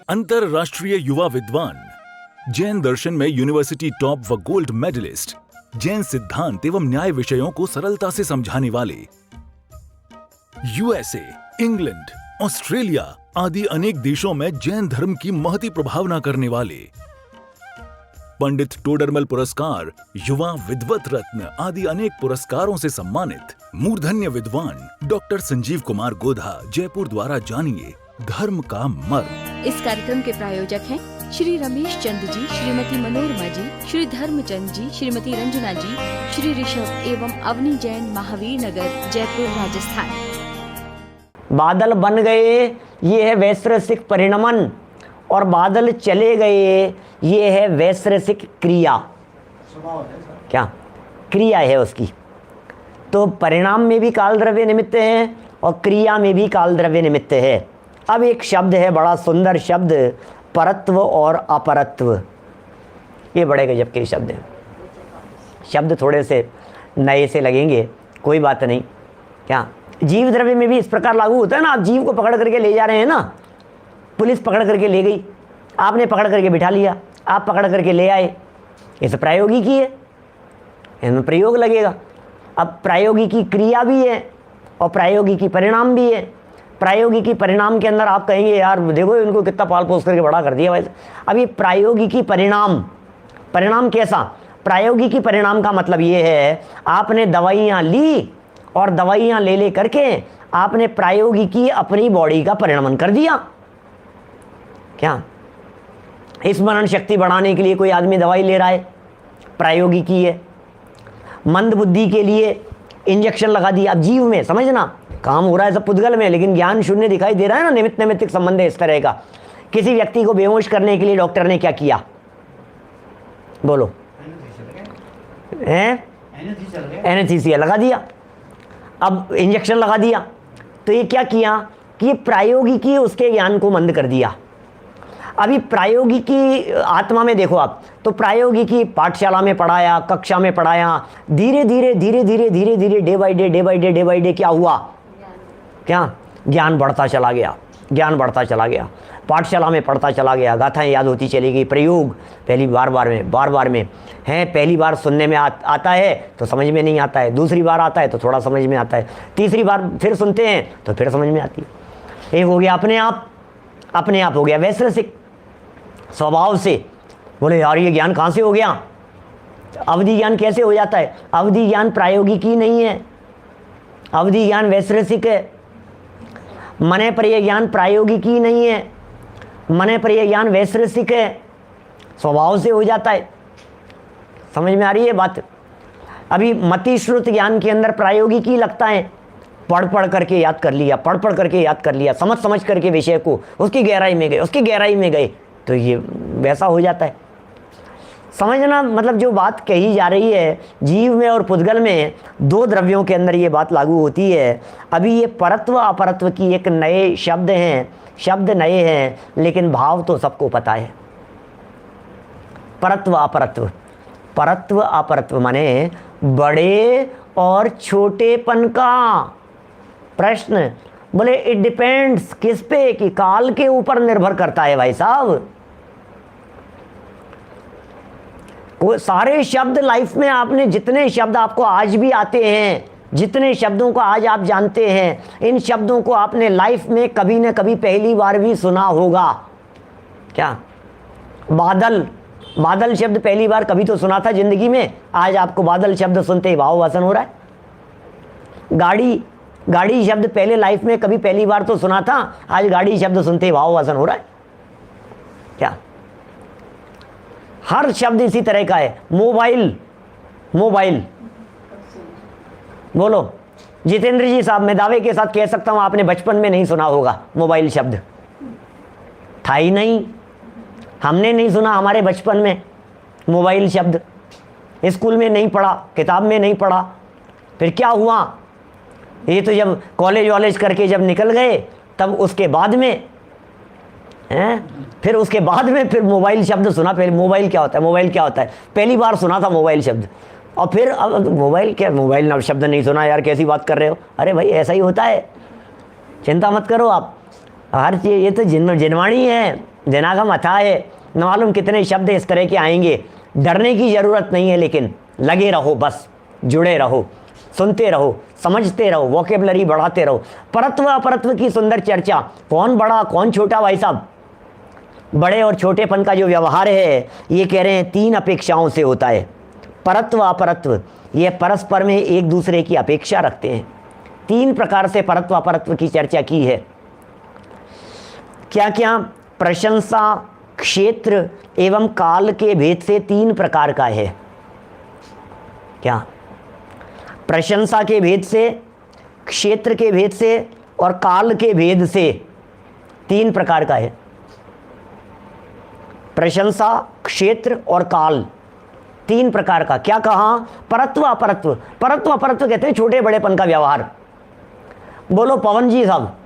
अंतरराष्ट्रीय युवा विद्वान, जैन दर्शन में यूनिवर्सिटी टॉप व गोल्ड मेडलिस्ट, जैन सिद्धांत एवं न्याय विषयों को सरलता से समझाने वाले, यूएसए, इंग्लैंड, ऑस्ट्रेलिया आदि अनेक देशों में जैन धर्म की महती प्रभावना करने वाले, पंडित टोडरमल पुरस्कार, युवा विद्वत रत्न आदि अनेक पुरस्कारों से सम्मानित मूर्धन्य विद्वान डॉक्टर संजीव कुमार गोधा जयपुर द्वारा जानिए धर्म का मर्म। इस कार्यक्रम के प्रायोजक हैं श्री रमेश चंद जी, श्रीमती मनोरमा जी, श्री धर्मचंद जी, श्रीमती रंजना जी, श्री ऋषभ एवं अवनी जैन, महावीर नगर, जयपुर, राजस्थान। बादल बन गए, ये है वैश्रसिक परिणमन, और बादल चले गए, ये है वैश्रसिक क्रिया। क्या क्रिया है उसकी? तो परिणाम में भी काल द्रव्य निमित्त है और क्रिया में भी काल द्रव्य निमित्त है। अब एक शब्द है, बड़ा सुंदर शब्द, परत्व और अपरत्व। ये बड़े गजब के शब्द हैं। शब्द थोड़े से नए से लगेंगे, कोई बात नहीं। क्या जीव द्रव्य में भी इस प्रकार लागू होता है ना? आप जीव को पकड़ करके ले जा रहे हैं ना, पुलिस पकड़ करके ले गई, आपने पकड़ करके बिठा लिया, आप पकड़ करके ले आए, ये सब प्रायोगिकी है, इनमें प्रयोग लगेगा। अब प्रायोगिकी क्रिया भी है और प्रायोगिकी परिणाम भी है। प्रायोगिकी परिणाम के अंदर आप कहेंगे यार देखो इनको कितना पाल पोस करके बड़ा कर दिया भाई। अब ये प्रायोगिकी परिणाम, परिणाम कैसा? प्रायोगिकी परिणाम का मतलब ये है आपने दवाइयाँ ली और दवाइयाँ ले करके आपने प्रायोगिकी अपनी बॉडी का परिणमन कर दिया। क्या स्मरण शक्ति बढ़ाने के लिए कोई आदमी दवाई ले रहा है, प्रायोगिकी है। मंद बुद्धि के लिए इंजेक्शन लगा दिया। अब जीव में समझना काम हो रहा है सब पुद्गल में, लेकिन ज्ञान शून्य दिखाई दे रहा है ना। निमित्त नैमित्तिक संबंध है इस तरह का। किसी व्यक्ति को बेहोश करने के लिए डॉक्टर ने क्या किया? बोलो, एनेस्थीसिया लगा दिया, अब इंजेक्शन लगा दिया। तो ये क्या किया कि प्रायोगिकी उसके ज्ञान को मंद कर दिया। अभी प्रायोगिकी आत्मा में देखो आप, तो प्रायोगिकी पाठशाला में पढ़ाया, कक्षा में पढ़ाया, धीरे धीरे धीरे धीरे धीरे धीरे day by day day by day day by day क्या हुआ? क्या ज्ञान बढ़ता चला गया, ज्ञान बढ़ता चला गया, पाठशाला में पढ़ता चला गया, गाथाएं याद होती चली गई, प्रयोग पहली बार बार में है। पहली बार सुनने में आता है तो समझ में नहीं आता है, दूसरी बार आता है तो थोड़ा समझ में आता है, तीसरी बार फिर सुनते हैं तो फिर समझ में आती है। एक हो गया अपने आप हो गया वैश्रसिक स्वभाव से। बोले यार ये ज्ञान कहाँ से हो गया? अवधि ज्ञान कैसे हो जाता है? अवधि ज्ञान प्रायोगिकी नहीं है, अवधि ज्ञान वैश्रसिक है। मने पर यह ज्ञान प्रायोगिकी नहीं है, मने पर यह ज्ञान वैश्रसिक है, स्वभाव से हो जाता है। समझ में आ रही है बात? अभी मति श्रुत ज्ञान के अंदर प्रायोगिकी लगता है, पढ़ करके याद कर लिया, पढ़ करके याद कर लिया, समझ करके विषय को उसकी गहराई में गए, तो ये वैसा हो जाता है। समझना मतलब जो बात कही जा रही है, जीव में और पुद्गल में दो द्रव्यों के अंदर ये बात लागू होती है। अभी ये परत्व अपरत्व की एक नए शब्द हैं, शब्द नए हैं, लेकिन भाव तो सबको पता है। परत्व अपरत्व, परत्व अपरत्व माने बड़े और छोटेपन का प्रश्न। बोले इट डिपेंड्स किस पे? कि काल के ऊपर निर्भर करता है भाई साहब। वो सारे शब्द लाइफ में आपने जितने शब्द आपको आज भी आते हैं, जितने शब्दों को आज आप जानते हैं, इन शब्दों को आपने लाइफ में कभी न कभी पहली बार भी सुना होगा। क्या बादल, बादल शब्द पहली बार कभी तो सुना था जिंदगी में। आज आपको बादल शब्द सुनते ही भाव वासन हो रहा है। गाड़ी, गाड़ी शब्द पहले लाइफ में कभी पहली बार तो सुना था, आज गाड़ी शब्द सुनते ही भाव वासन हो रहा है। क्या हर शब्द इसी तरह का है। मोबाइल, मोबाइल बोलो जितेंद्र जी साहब, मैं दावे के साथ कह सकता हूं आपने बचपन में नहीं सुना होगा मोबाइल शब्द, था ही नहीं, हमने नहीं सुना हमारे बचपन में मोबाइल शब्द। स्कूल में नहीं पढ़ा, किताब में नहीं पढ़ा, फिर क्या हुआ? ये तो जब कॉलेज वॉलेज करके जब निकल गए तब उसके बाद में फिर उसके बाद में फिर मोबाइल शब्द सुना। पहले मोबाइल क्या होता है, मोबाइल क्या होता है, पहली बार सुना था मोबाइल शब्द। और फिर अब मोबाइल क्या, मोबाइल शब्द नहीं सुना यार, कैसी बात कर रहे हो? अरे भाई ऐसा ही होता है, चिंता मत करो आप। हर चीज़ ये तो जिनवाणी है, दिनागम अथाह है, न मालूम कितने शब्द इस तरह के आएंगे। डरने की ज़रूरत नहीं है, लेकिन लगे रहो, बस जुड़े रहो, सुनते रहो, समझते रहो, वोकेबलरी बढ़ाते रहो। परत्व अपरत्व की सुंदर चर्चा, कौन बड़ा कौन छोटा। भाई साहब, बड़े और छोटेपन का जो व्यवहार है ये कह रहे हैं 3 अपेक्षाओं से होता है। परत्व अपरत्व ये परस्पर में एक दूसरे की अपेक्षा रखते हैं। 3 प्रकार से परत्व अपरत्व की चर्चा की है। क्या क्या? प्रशंसा क्षेत्र एवं काल के भेद से 3 प्रकार का है। क्या? प्रशंसा के भेद से, क्षेत्र के भेद से और काल के भेद से 3 प्रकार का है। प्रशंसा, क्षेत्र और काल, 3 प्रकार का। क्या कहा? परत्व अपरत्व। परत्व अपरत्व कहते हैं छोटे बड़ेपन का व्यवहार। बोलो पवन जी साहब,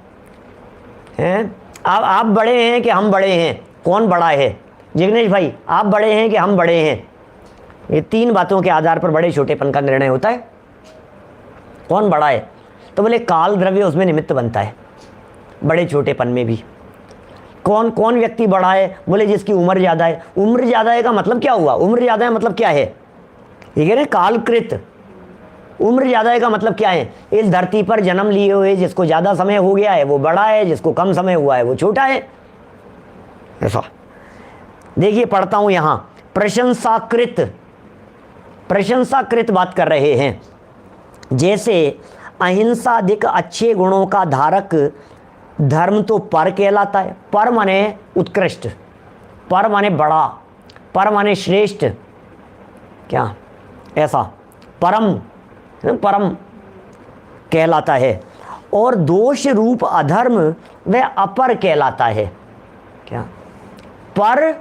हैं आप बड़े हैं कि हम बड़े हैं? कौन बड़ा है? जिग्नेश भाई, आप बड़े हैं कि हम बड़े हैं? ये 3 बातों के आधार पर बड़े छोटेपन का निर्णय होता है। कौन बड़ा है? तो बोले काल द्रव्य उसमें निमित्त बनता है बड़े छोटेपन में भी। कौन कौन व्यक्ति बड़ा है? बोले जिसकी उम्र ज़्यादा है। उम्र ज़्यादा है का मतलब क्या हुआ? उम्र ज़्यादा है मतलब क्या है? ये कह रहे कालकृत। उम्र ज़्यादा है का मतलब क्या है? इस धरती पर जन्म लिए हुए जिसको ज़्यादा समय हो गया है वो बड़ा है, जिसको कम समय हुआ है वो छोटा है। ऐसा देखिए, पढ़ता हूँ यहाँ, प्रशंसाकृत, प्रशंसाकृत बात कर रहे हैं। जैसे अहिंसाधिक अच्छे गुणों का धारक धर्म तो पर कहलाता है। पर माने उत्कृष्ट, पर माने बड़ा, पर माने श्रेष्ठ। क्या? ऐसा परम, परम कहलाता है। और दोष रूप अधर्म वह अपर कहलाता है। क्या? पर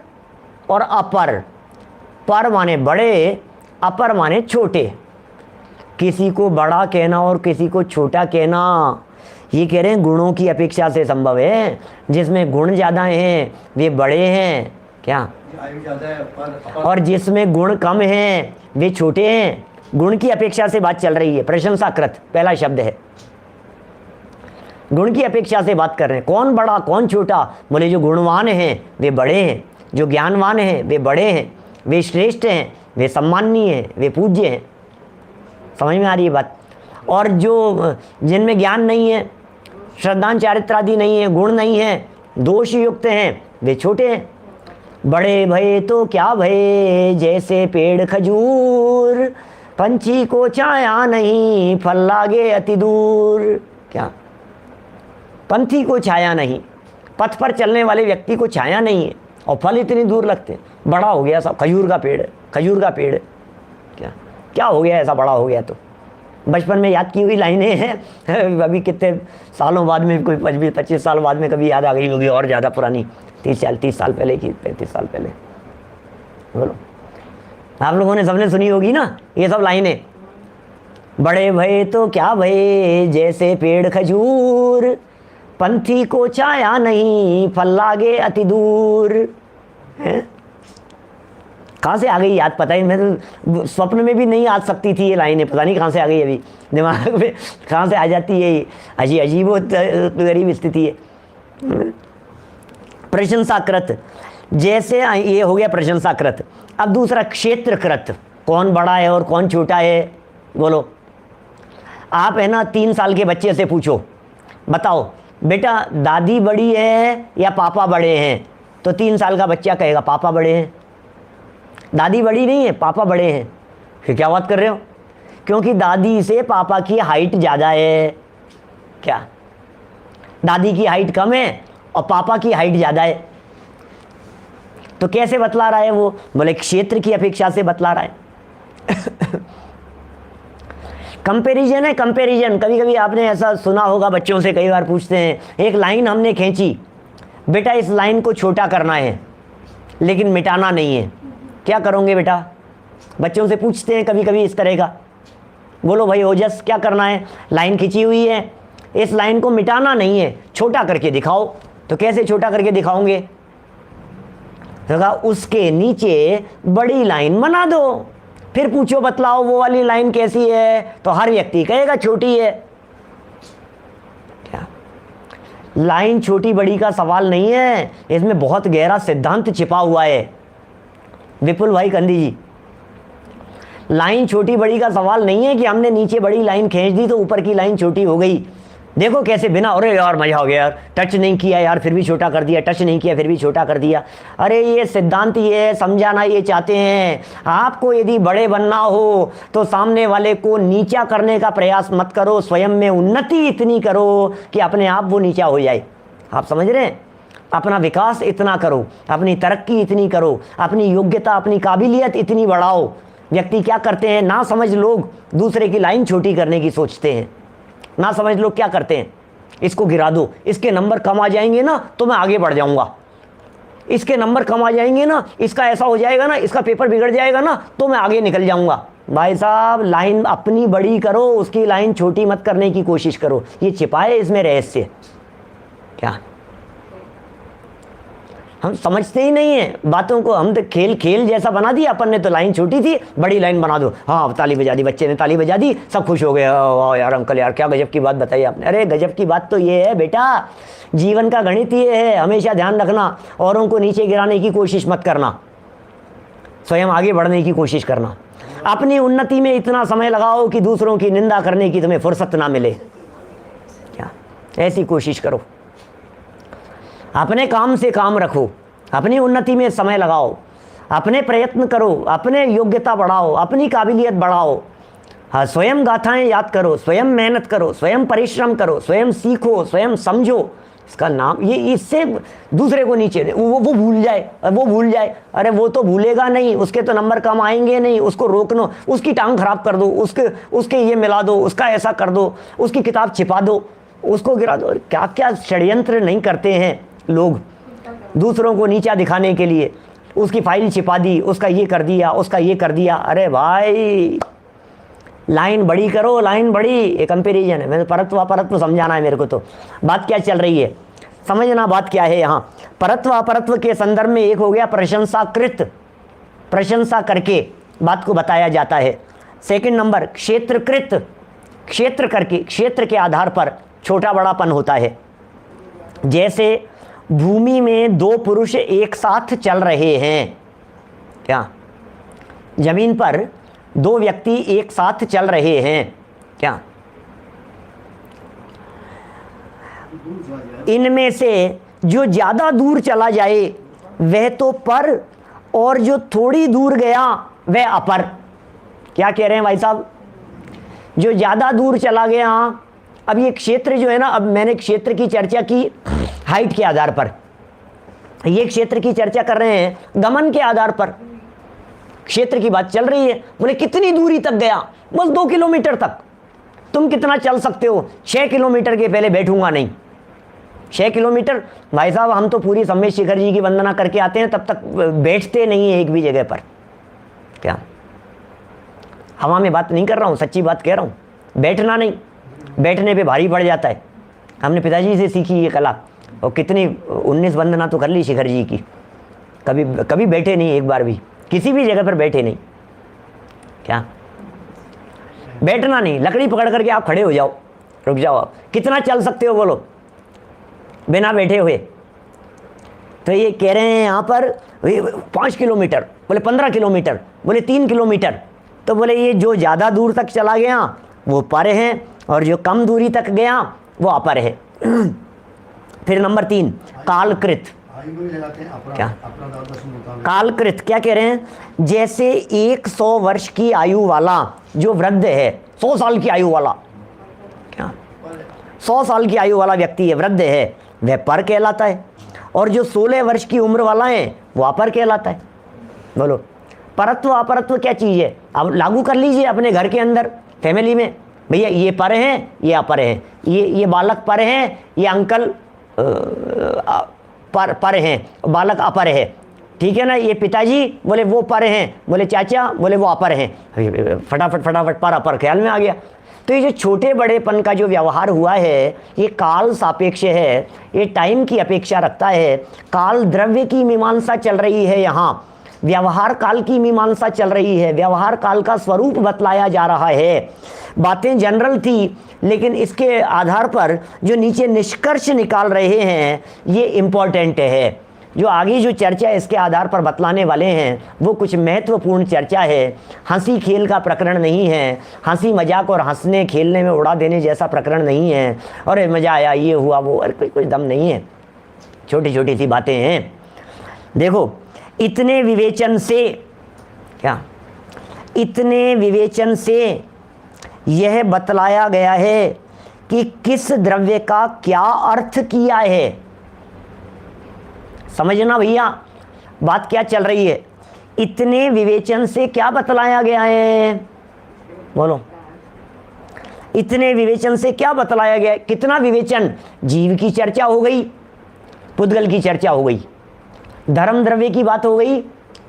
और अपर। पर माने बड़े, अपर माने छोटे। किसी को बड़ा कहना और किसी को छोटा कहना, ये कह रहे हैं गुणों की अपेक्षा से संभव है। जिसमें गुण ज़्यादा हैं वे बड़े हैं। क्या? और जिसमें गुण कम हैं वे छोटे हैं। गुण की अपेक्षा से बात चल रही है। प्रशंसाकृत पहला शब्द है, गुण की अपेक्षा से बात कर रहे हैं। कौन बड़ा कौन छोटा? बोले जो गुणवान हैं वे बड़े हैं, जो ज्ञानवान हैं वे बड़े हैं, वे श्रेष्ठ हैं, वे सम्माननीय हैं, वे पूज्य हैं। समझ में आ रही है बात? और जो जिनमें ज्ञान नहीं है, श्रद्धान चारित्र आदि नहीं है, गुण नहीं है, दोष युक्त हैं, वे छोटे हैं। बड़े भये तो क्या भये, जैसे पेड़ खजूर, पंछी को छाया नहीं, फल लागे अति दूर। क्या? पंछी को छाया नहीं, पथ पर चलने वाले व्यक्ति को छाया नहीं है और फल इतनी दूर लगते हैं। बड़ा हो गया सब, खजूर का पेड़ है, खजूर का पेड़ है। क्या क्या हो गया ऐसा बड़ा हो गया? तो बचपन में याद की हुई लाइनें हैं, अभी कितने सालों बाद में, कोई 25 साल बाद में कभी याद आ गई होगी, और ज़्यादा पुरानी, 30 साल पहले की, 35 साल पहले। बोलो, आप लोगों ने सबने सुनी होगी ना ये सब लाइनें। बड़े भये तो क्या भये, जैसे पेड़ खजूर, पंथी को छाया नहीं, फल लागे अति दूर। हैं? कहाँ से आ गई याद? पता ही, मैं तो स्वप्न में भी नहीं आ सकती थी ये लाइनें, पता नहीं कहाँ से आ गई, अभी दिमाग में कहाँ से आ जाती है। अजीब गरीब स्थिति है। प्रशंसाकृत, जैसे ये हो गया प्रशंसाकृत। अब दूसरा क्षेत्रकृत, कौन बड़ा है और कौन छोटा है? बोलो, आप है ना 3 साल के बच्चे से पूछो, बताओ बेटा दादी बड़ी है या पापा बड़े हैं? तो 3 साल का बच्चा कहेगा पापा बड़े हैं। दादी बड़ी नहीं है, पापा बड़े हैं। फिर क्या बात कर रहे हो? क्योंकि दादी से पापा की हाइट ज़्यादा है। क्या? दादी की हाइट कम है और पापा की हाइट ज़्यादा है। तो कैसे बतला रहा है वो? बोले क्षेत्र की अपेक्षा से बतला रहा है। कंपैरिजन है, कंपैरिजन। कभी कभी आपने ऐसा सुना होगा, बच्चों से कई बार पूछते हैं, एक लाइन हमने खींची, बेटा इस लाइन को छोटा करना है लेकिन मिटाना नहीं है, क्या करोगे बेटा? बच्चों से पूछते हैं कभी कभी इस तरह का। बोलो भाई ओजस, क्या करना है? लाइन खींची हुई है, इस लाइन को मिटाना नहीं है, छोटा करके दिखाओ। तो कैसे छोटा करके दिखाओगे? तो कहा उसके नीचे बड़ी लाइन बना दो, फिर पूछो बतलाओ वो वाली लाइन कैसी है? तो हर व्यक्ति कहेगा छोटी है। क्या? लाइन छोटी बड़ी का सवाल नहीं है, इसमें बहुत गहरा सिद्धांत छिपा हुआ है विपुल भाई कंदी जी। लाइन छोटी बड़ी का सवाल नहीं है कि हमने नीचे बड़ी लाइन खींच दी तो ऊपर की लाइन छोटी हो गई। देखो कैसे बिना, अरे यार मजा हो गया यार, टच नहीं किया यार फिर भी छोटा कर दिया, टच नहीं किया फिर भी छोटा कर दिया। अरे ये सिद्धांत ये है, समझाना ये चाहते हैं आपको यदि बड़े बनना हो तो सामने वाले को नीचा करने का प्रयास मत करो, स्वयं में उन्नति इतनी करो कि अपने आप वो नीचा हो जाए। आप समझ रहे हैं? अपना विकास इतना करो, अपनी तरक्की इतनी करो, अपनी योग्यता अपनी काबिलियत इतनी बढ़ाओ। व्यक्ति क्या करते हैं, ना समझ लोग दूसरे की लाइन छोटी करने की सोचते हैं। ना समझ लोग क्या करते हैं, इसको गिरा दो, इसके नंबर कम आ जाएंगे ना तो मैं आगे बढ़ जाऊंगा, इसके नंबर कम आ जाएंगे ना, इसका ऐसा हो जाएगा ना, इसका पेपर बिगड़ जाएगा ना तो मैं आगे निकल जाऊंगा। भाई साहब लाइन अपनी बड़ी करो, उसकी लाइन छोटी मत करने की कोशिश करो। ये छिपा है इसमें रहस्य। क्या हम समझते ही नहीं है बातों को, हम तो खेल खेल जैसा बना दिया अपन ने। तो लाइन छोटी थी, बड़ी लाइन बना दो, हाँ ताली बजा दी, बच्चे ने ताली बजा दी, सब खुश हो गए, वाह यार अंकल यार क्या गजब की बात बताई आपने। अरे गजब की बात तो ये है बेटा, जीवन का गणित ये है, हमेशा ध्यान रखना, औरों को नीचे गिराने की कोशिश मत करना, स्वयं आगे बढ़ने की कोशिश करना। अपनी उन्नति में इतना समय लगाओ कि दूसरों की निंदा करने की तुम्हें फुर्सत ना मिले। क्या ऐसी कोशिश करो, अपने काम से काम रखो, अपनी उन्नति में समय लगाओ, अपने प्रयत्न करो, अपने योग्यता बढ़ाओ, अपनी काबिलियत बढ़ाओ। हाँ, स्वयं गाथाएं याद करो, स्वयं मेहनत करो, स्वयं परिश्रम करो, स्वयं सीखो, स्वयं समझो। इसका नाम ये, इससे दूसरे को नीचे वो भूल जाए, वो भूल जाए, अरे वो तो भूलेगा नहीं, उसके तो नंबर कम आएंगे नहीं, उसको रोकनो, उसकी टांग खराब कर दो, उसके ये मिला दो, उसका ऐसा कर दो, उसकी किताब छिपा दो, उसको गिरा दो। क्या क्या षड्यंत्र नहीं करते हैं लोग दूसरों को नीचा दिखाने के लिए। उसकी फाइल छिपा दी, उसका ये कर दिया, उसका ये कर दिया। अरे भाई लाइन बड़ी करो, लाइन बड़ी। ये कंपेरिजन है, मैंने परत्व अपरत्व समझाना है मेरे को। तो बात क्या चल रही है समझना, बात क्या है यहाँ। परत्व अपरत्व के संदर्भ में एक हो गया प्रशंसाकृत, प्रशंसा करके बात को बताया जाता है। सेकंड नंबर क्षेत्रकृत, क्षेत्र करके, क्षेत्र के आधार पर छोटा बड़ापन होता है। जैसे भूमि में दो पुरुष एक साथ चल रहे हैं, क्या जमीन पर दो व्यक्ति एक साथ चल रहे हैं, क्या इनमें से जो ज्यादा दूर चला जाए वह तो पर, और जो थोड़ी दूर गया वह अपर। क्या कह रहे हैं भाई साहब, जो ज्यादा दूर चला गया। अब ये क्षेत्र जो है ना, अब मैंने क्षेत्र की चर्चा की हाइट के आधार पर, ये क्षेत्र की चर्चा कर रहे हैं गमन के आधार पर। क्षेत्र की बात चल रही है, बोले कितनी दूरी तक गया, बस 2 किलोमीटर तक। तुम कितना चल सकते हो, 6 किलोमीटर के पहले बैठूंगा नहीं। 6 किलोमीटर भाई साहब, हम तो पूरी सम्मेश शिखर जी की वंदना करके आते हैं, तब तक बैठते नहीं है एक भी जगह पर। क्या हवा में बात नहीं कर रहा हूँ, सच्ची बात कह रहा हूँ। बैठना नहीं, बैठने पे भारी पड़ जाता है। हमने पिताजी से सीखी ये कला, और कितनी 19 वंदना तो कर ली शिखर जी की। कभी बैठे नहीं, एक बार भी किसी भी जगह पर बैठे नहीं। क्या बैठना नहीं, लकड़ी पकड़ करके आप खड़े हो जाओ, रुक जाओ। आप कितना चल सकते हो बोलो बिना बैठे हुए। तो ये कह रहे हैं यहाँ पर 5 किलोमीटर, बोले 15 किलोमीटर, बोले 3 किलोमीटर। तो बोले ये जो ज़्यादा दूर तक चला गया वो पर है, और जो कम दूरी तक गया वो अपर है। फिर नंबर 3 कालकृत। क्या कालकृत क्या कह रहे हैं, जैसे 100 वर्ष की आयु वाला जो वृद्ध है, 100 साल की आयु वाला, क्या 100 साल की आयु वाला व्यक्ति है, वृद्ध है, वह पर कहलाता है। और जो 16 वर्ष की उम्र वाला है वो अपर कहलाता है। बोलो परत्व अपरत्व क्या चीज़ है, अब लागू कर लीजिए अपने घर के अंदर, फैमिली में। भैया ये पर हैं, ये अपर हैं, ये बालक पर हैं, ये अंकल पर हैं, बालक अपर है, ठीक है ना। ये पिताजी बोले वो पर हैं, बोले चाचा बोले वो अपर हैं। फटाफट फटाफट पर अपर ख्याल में आ गया। तो ये जो छोटे बड़ेपन का जो व्यवहार हुआ है ये काल सापेक्ष है, ये टाइम की अपेक्षा रखता है। काल द्रव्य की मीमांसा चल रही है यहाँ। व्यवहार काल की मीमांसा चल रही है, व्यवहार काल का स्वरूप बतलाया जा रहा है। बातें जनरल थी, लेकिन इसके आधार पर जो नीचे निष्कर्ष निकाल रहे हैं ये इम्पोर्टेंट है। जो आगे जो चर्चा इसके आधार पर बतलाने वाले हैं वो कुछ महत्वपूर्ण चर्चा है। हंसी खेल का प्रकरण नहीं है, हंसी मजाक और हंसने खेलने में उड़ा देने जैसा प्रकरण नहीं है। और मज़ा आया, ये हुआ, वो, अरे कोई दम नहीं है, छोटी छोटी सी बातें हैं। देखो, इतने विवेचन से क्या, इतने विवेचन से यह बतलाया गया है कि किस द्रव्य का क्या अर्थ किया है। समझना भैया बात क्या चल रही है। इतने विवेचन से क्या बतलाया गया है, बोलो। इतने विवेचन से क्या बतलाया गया है? कितना विवेचन? जीव की चर्चा हो गई, पुद्गल की चर्चा हो गई, धर्म द्रव्य की बात हो गई,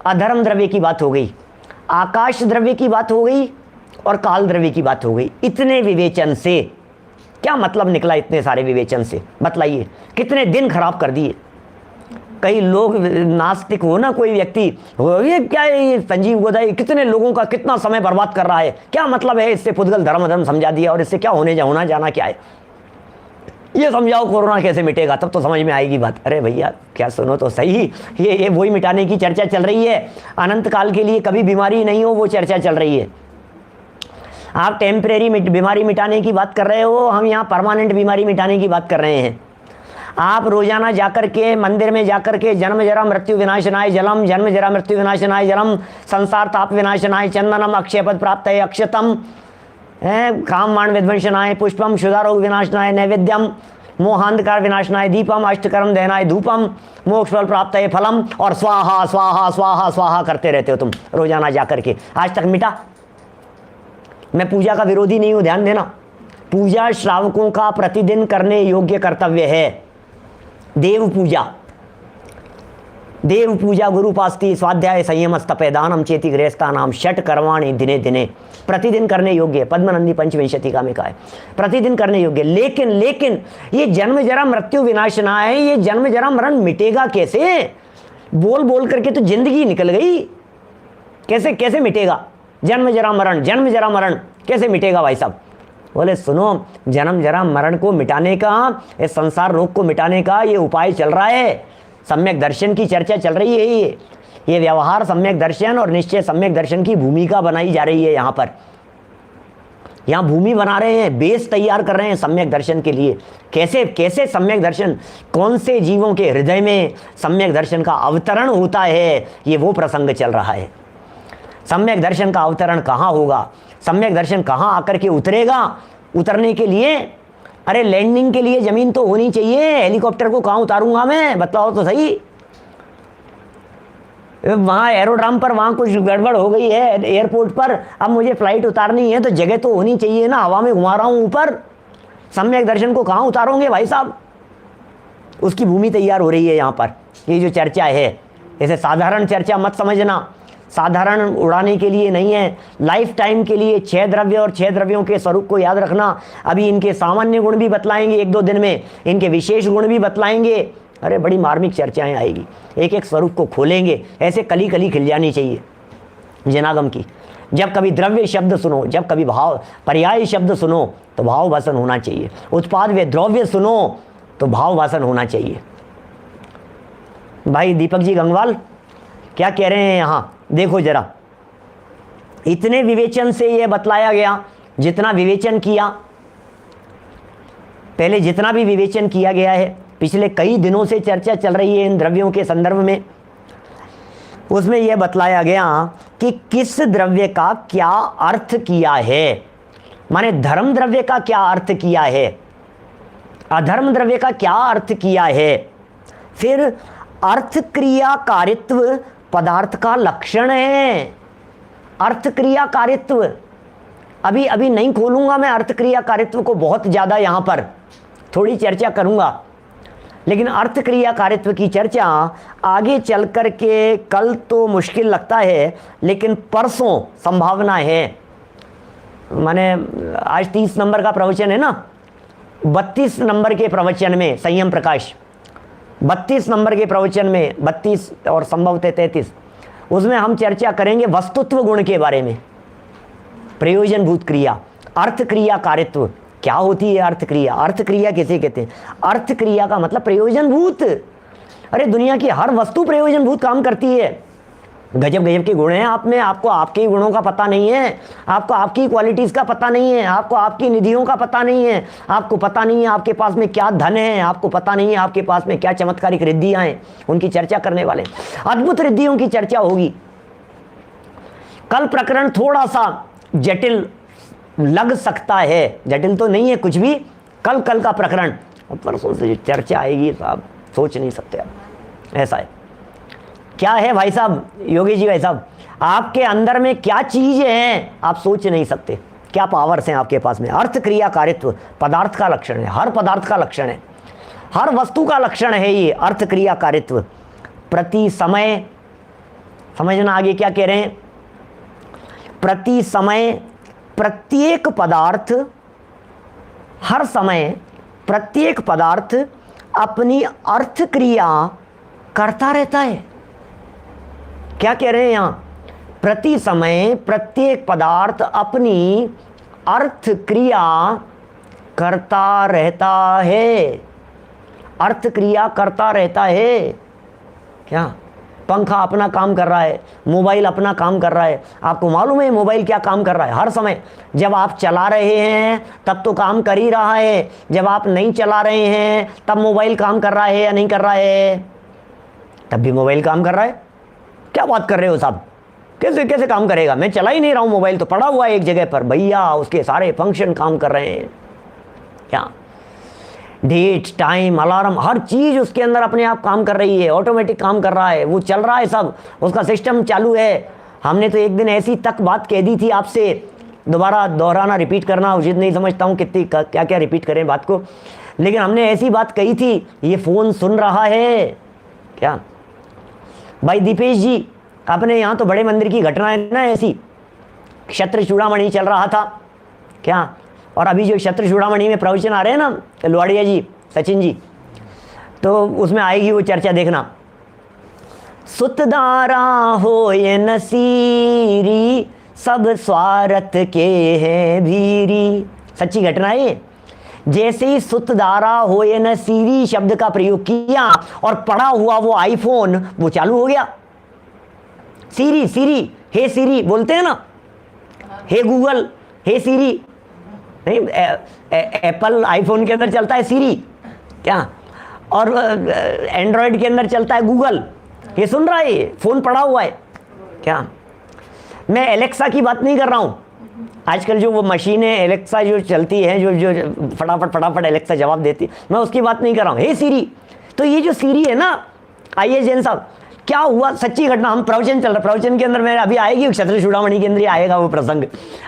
अधर्म द्रव्य की बात हो गई, आकाश द्रव्य की बात हो गई और काल द्रव्य की बात हो गई। इतने विवेचन से क्या मतलब निकला? इतने सारे विवेचन से बतलाइए, कितने दिन खराब कर दिए। कई लोग नास्तिक हो ना, कोई व्यक्ति हो, ये क्या है, ये संजीव गोदाई कितने लोगों का कितना समय बर्बाद कर रहा है, क्या मतलब है इससे? पुद्गल धर्म अधर्म समझा दिया और इससे क्या होना जाना क्या है, ये समझाओ। कोरोना कैसे मिटेगा, तब तो समझ में आएगी बात। अरे भैया क्या, सुनो तो सही, ये वही मिटाने की चर्चा चल रही है। अनंत काल के लिए कभी बीमारी नहीं हो, वो चर्चा चल रही है। आप टेम्परेरी बीमारी मिटाने की बात कर रहे हो, हम यहाँ परमानेंट बीमारी मिटाने की बात कर रहे हैं। आप रोजाना जाकर के मंदिर में जाकर के जन्म जरा मृत्यु विनाशनाय जलम, जन्म जरा मृत्यु विनाशनाय जलम, संसार ताप विनाशनाय चंदनम, अक्षय पद प्राप्त है अक्षतम, काम मान विध्वंसनाय पुष्पम, शुदारोग विनाशनाय नैवेद्यम, मोहांधकार विनाशनाय दीपम, अष्टकर्म दहनाय धूपम, मोक्ष फल प्राप्त है फलम, और स्वाहा स्वाहा स्वाहा स्वाहा करते रहते हो तुम रोजाना जाकर के। आज तक मिटा? मैं पूजा का विरोधी नहीं हूं, ध्यान देना। पूजा श्रावकों का प्रतिदिन करने योग्य कर्तव्य है। देव पूजा, देव पूजा, गुरुपास्ति, स्वाध्याय, संयम, तपेदानम, चेति गृहस्था नाम, षट कर्माणि दिने दिने, प्रतिदिन करने योग्य। पद्मनंदी पंचविंशतिका में कहा है प्रतिदिन करने योग्य। लेकिन ये जन्म जरा मृत्यु विनाशना है, ये जन्म जरा मरण मिटेगा कैसे? बोल बोल करके तो जिंदगी निकल गई, कैसे कैसे मिटेगा? जन्म जरा मरण कैसे मिटेगा भाई साहब? बोले सुनो, जन्म जरा मरण को मिटाने का, इस संसार रोग को मिटाने का ये उपाय चल रहा है। सम्यक दर्शन की चर्चा चल रही है। ये व्यवहार सम्यक दर्शन और निश्चय सम्यक दर्शन की भूमिका बनाई जा रही है। यहाँ पर यहाँ भूमि बना रहे हैं, बेस तैयार कर रहे हैं सम्यक दर्शन के लिए। कैसे कैसे सम्यक दर्शन, कौन से जीवों के हृदय में सम्यक दर्शन का अवतरण होता है, ये वो प्रसंग चल रहा है। सम्यक दर्शन का अवतरण कहाँ होगा, सम्यक दर्शन कहाँ आकर के उतरेगा? उतरने के लिए, अरे लैंडिंग के लिए जमीन तो होनी चाहिए। हेलीकॉप्टर को कहाँ उतारूंगा मैं, बताओ तो सही। वहाँ एरोड्राम पर वहाँ कुछ गड़बड़ हो गई है, एयरपोर्ट पर, अब मुझे फ्लाइट उतारनी है तो जगह तो होनी चाहिए ना। हवा में घुमा रहा हूँ ऊपर, सम्यक दर्शन को कहाँ उतारोगे भाई साहब? उसकी भूमि तैयार हो रही है यहाँ पर। ये जो चर्चा है इसे साधारण चर्चा मत समझना, साधारण उड़ाने के लिए नहीं है, लाइफ टाइम के लिए। 6 द्रव्य और 6 द्रव्यों के स्वरूप को याद रखना। अभी इनके सामान्य गुण भी बतलाएंगे 1-2 दिन में, इनके विशेष गुण भी बतलाएंगे। अरे बड़ी मार्मिक चर्चाएं आएगी, एक एक स्वरूप को खोलेंगे। ऐसे कली कली खिल जानी चाहिए जनागम की। जब कभी द्रव्य शब्द सुनो, जब कभी भाव पर्याय शब्द सुनो तो भाव वासन होना चाहिए। उत्पाद व द्रव्य सुनो तो भाव वासन होना चाहिए। भाई दीपक जी गंगवाल क्या कह रहे हैं यहाँ देखो जरा। इतने विवेचन से यह बतलाया गया, जितना विवेचन किया, पहले जितना भी विवेचन किया गया है, पिछले कई दिनों से चर्चा चल रही है इन द्रव्यों के संदर्भ में, उसमें यह बतलाया गया कि किस द्रव्य का क्या अर्थ किया है। माने धर्म द्रव्य का क्या अर्थ किया है, अधर्म द्रव्य का क्या अर्थ किया है। फिर अर्थ क्रिया कारित्व पदार्थ का लक्षण है। अर्थ क्रिया कारित्व अभी नहीं खोलूंगा मैं अर्थ क्रिया कारित्व को, बहुत ज़्यादा यहाँ पर थोड़ी चर्चा करूंगा, लेकिन अर्थ क्रिया कारित्व की चर्चा आगे चल कर के, कल तो मुश्किल लगता है लेकिन परसों संभावना है। माने आज 30 नंबर का प्रवचन है ना, 32 नंबर के प्रवचन में संयम प्रकाश, 32 नंबर के प्रवचन में 32 और संभवतः 33, उसमें हम चर्चा करेंगे वस्तुत्व गुण के बारे में, प्रयोजनभूत क्रिया, अर्थ क्रिया, कारित्व। क्या होती है अर्थ क्रिया? अर्थ क्रिया किसे कहते हैं? अर्थ क्रिया का मतलब प्रयोजनभूत। अरे दुनिया की हर वस्तु प्रयोजनभूत काम करती है। गजब गजब के गुण हैं आप में, आपको आपके गुणों का पता नहीं है, आपको आपकी क्वालिटीज़ का पता नहीं है, आपको आपकी निधियों का पता नहीं है, आपको पता नहीं है आपके पास में क्या धन है, आपको पता नहीं है आपके पास में क्या चमत्कारिक रिद्धियाँ हैं। उनकी चर्चा करने वाले, अद्भुत रिद्धियों की चर्चा होगी। कल प्रकरण थोड़ा सा जटिल लग सकता है, जटिल तो नहीं है कुछ भी। कल का प्रकरण परसों से चर्चा आएगी साहब, सोच नहीं सकते आप, ऐसा है। क्या है भाई साहब, योगी जी भाई साहब, आपके अंदर में क्या चीज़ें हैं आप सोच नहीं सकते, क्या पावर्स हैं आपके पास में। अर्थ क्रिया कारित्व पदार्थ का लक्षण है, हर पदार्थ का लक्षण है, हर वस्तु का लक्षण है ये अर्थ क्रिया कारित्व। प्रति समय, समझना आगे क्या कह रहे हैं, प्रति समय प्रत्येक पदार्थ, हर समय प्रत्येक पदार्थ अपनी अर्थ क्रिया करता रहता है। क्या कह रहे हैं यहाँ, प्रति समय प्रत्येक पदार्थ अपनी अर्थ क्रिया करता रहता है, अर्थ क्रिया करता रहता है। क्या, पंखा अपना काम कर रहा है, मोबाइल अपना काम कर रहा है। आपको मालूम है मोबाइल क्या काम कर रहा है? हर समय जब आप चला रहे हैं तब तो काम कर ही रहा है, जब आप नहीं चला रहे हैं तब मोबाइल काम कर रहा है या नहीं कर रहा है? तब भी मोबाइल काम कर रहा है। क्या बात कर रहे हो साहब, कैसे कैसे काम करेगा? मैं चला ही नहीं रहा हूँ, मोबाइल तो पड़ा हुआ है एक जगह पर। भैया उसके सारे फंक्शन काम कर रहे हैं। क्या, डेट, टाइम, अलार्म, हर चीज़ उसके अंदर अपने आप काम कर रही है, ऑटोमेटिक काम कर रहा है, वो चल रहा है, सब उसका सिस्टम चालू है। हमने तो एक दिन ऐसी तक बात कह दी थी आपसे, दोबारा दोहराना, रिपीट करना उचित नहीं समझता हूँ, कितनी क्या क्या रिपीट करें बात को, लेकिन हमने ऐसी बात कही थी, ये फ़ोन सुन रहा है। क्या भाई दीपेश जी, अपने यहाँ तो बड़े मंदिर की घटना है ना ऐसी, क्षत्र चूड़ामणि चल रहा था क्या, और अभी जो क्षत्र चूड़ामणि में प्रवचन आ रहे हैं ना लोहाड़िया जी, सचिन जी, तो उसमें आएगी वो चर्चा, देखना। सुतदारा हो ये नसीरी, सब स्वार्थ के हैं भीरी। सच्ची घटना है। जैसे ही सुतदारा हो ये नसीरी शब्द का प्रयोग किया और पड़ा हुआ वो आईफोन वो चालू हो गया। सीरी, सीरी, हे सीरी बोलते हैं ना, हे गूगल, हे सीरी। नहीं, एप्पल आईफोन के अंदर चलता है सीरी क्या, और एंड्रॉयड के अंदर चलता है गूगल। ये सुन रहा है, फ़ोन पड़ा हुआ है क्या। मैं एलेक्सा की बात नहीं कर रहा हूँ, आजकल जो वो मशीनें एलेक्सा जो चलती हैं, जो फटाफट एलेक्सा जवाब देती, मैं उसकी बात नहीं कर रहा हूँ। हे सीरी, तो ये जो सीरी है ना, आइए जैन साहब, क्या हुआ, सच्ची घटना। हम प्रवचन चल रहा, प्रवचन के अंदर मेरे अभी आएगी क्षत्र चूड़ामणि के अंदर आएगा वो प्रसंग।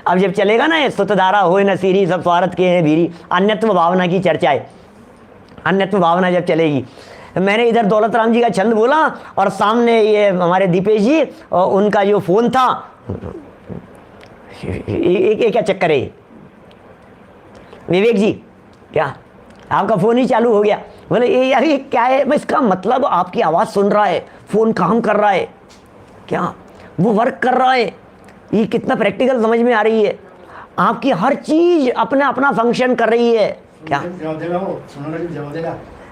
अब जब चलेगा ना, सुतधारा होए न सीरी, सब स्वार्थ के हैं भीरी, अन्यत्व भावना की चर्चा है। अन्यत्व भावना जब चलेगी, मैंने इधर दौलत राम जी का छंद बोला और सामने ये हमारे दीपेश जी और उनका जो फोन था, ये क्या चक्कर है। विवेक जी, क्या आपका फ़ोन ही चालू हो गया? बोले ये यार ये क्या है। मैं इसका मतलब आपकी आवाज़ सुन रहा है, फ़ोन काम कर रहा है क्या, वो वर्क कर रहा है। ये कितना प्रैक्टिकल समझ में आ रही है। आपकी हर चीज़ अपना अपना फंक्शन कर रही है क्या।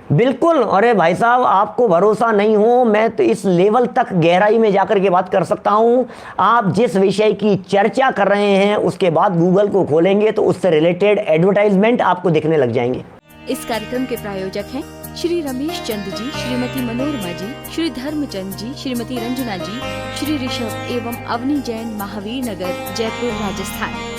बिल्कुल। अरे भाई साहब, आपको भरोसा नहीं हो, मैं तो इस लेवल तक गहराई में जाकर के बात कर सकता हूँ। आप जिस विषय की चर्चा कर रहे हैं उसके बाद गूगल को खोलेंगे तो उससे रिलेटेड एडवर्टाइजमेंट आपको दिखने लग जाएंगे। इस कार्यक्रम के प्रायोजक हैं श्री रमेश चंद जी, श्रीमती मनोरमा जी, श्री धर्मचंद जी, श्रीमती रंजना जी, श्री ऋषभ एवं अवनी जैन, महावीर नगर, जयपुर, राजस्थान।